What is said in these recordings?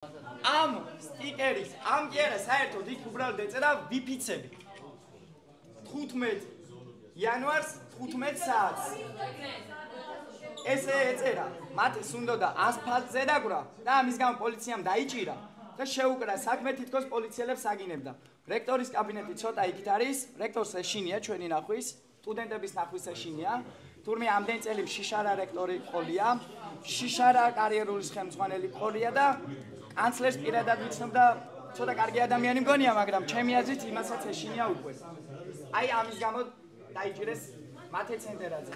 ამ სტიკერის, ამ კი არა, საერთოდ იქ უბრალოდ ეწერა ვიფიცები. 15 იანვარს 15 საათს. ესე ეწერა, მათეს უნდა ასფალტზე დაგვრა და ამის გამო პოლიციამ დაიჭირა და შეუკრა საქმე თითქოს პოლიციელებს აგინებდა. რექტორის კაბინეტი ცოტა იქით არის, რექტორს ეშინია ჩვენი ნახვის, სტუდენტების ნახვის ეშინია. თურმე ამდენი წელი შიშარა რექტორი ყოლია, შიშარა კარიერული ხელმძღვანელი ყოლია და კანცლერს პირადად ვიცნობდა, ცოტა კარგი ადამიანი მგონია, მაგრამ ჩემი აზრით იმასაც ეშინია უკვე. აი ამის გამო დაიჭირეს მათე ცენტერაძე.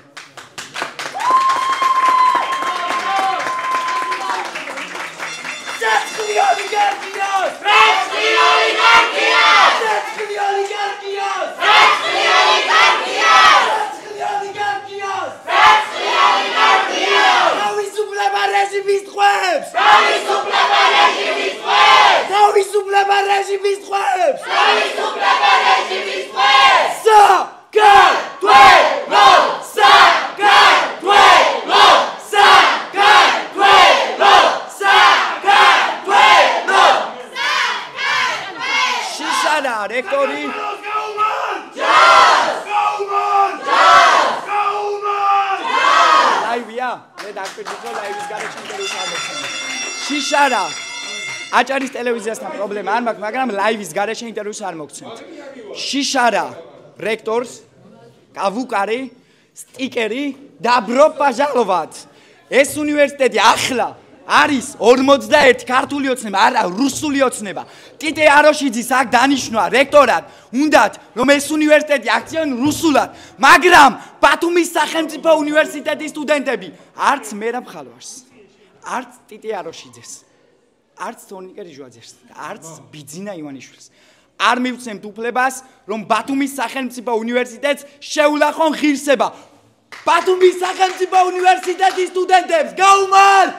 Setskli oligarchios! Setskli oligarchios! Setskli oligarchios! Setskli oligarchios! Setskli oligarchios! Setskli oligarchios! Თავისუფლება რეჟიმის ტყვეებს! Თავისუფლება რეჟიმის ტყვეებს! Თავისუფლება რეჟიმის ტყვეებს! Თავისუფლება რეჟიმის ტყვეებს! საქართველო! საქართველო! საქართველო! საქართველო! შიშარა რექტორი ლაივია მე დაგჭირდა ლაივის გარეშე ინტერვიუს ამოხსნა შიშარა აჭარის ტელევიზიასთან პრობლემა არ მაქვს მაგრამ ლაივის გარეშე ინტერვიუს არ მოგცემთ შიშარა რექტორს გავუკარე სტიკერი და ბროპაჟალოვად ეს უნივერსიტეტი ახლა არის 41 ქართული ოცნება, არა რუსული ოცნება. ტიტე აროშიძის აქ დანიშნვა რექტორად, უნდათ რომ ეს უნივერსიტეტი აქციან რუსულად, მაგრამ ბათუმის სახელმწიფო უნივერსიტეტის სტუდენტები არც მერაბ ხალვარს, არც ტიტე აროშიძეს, არც თონიკე რიჟვაძეს, არც ბიძინა ივანიშვილს. არ მივცემთ უფლებას, რომ ბათუმის სახელმწიფო უნივერსიტეტს შეულახონ ღირსება. ბათუმის სახელმწიფო უნივერსიტეტის სტუდენტებს გაუმართ!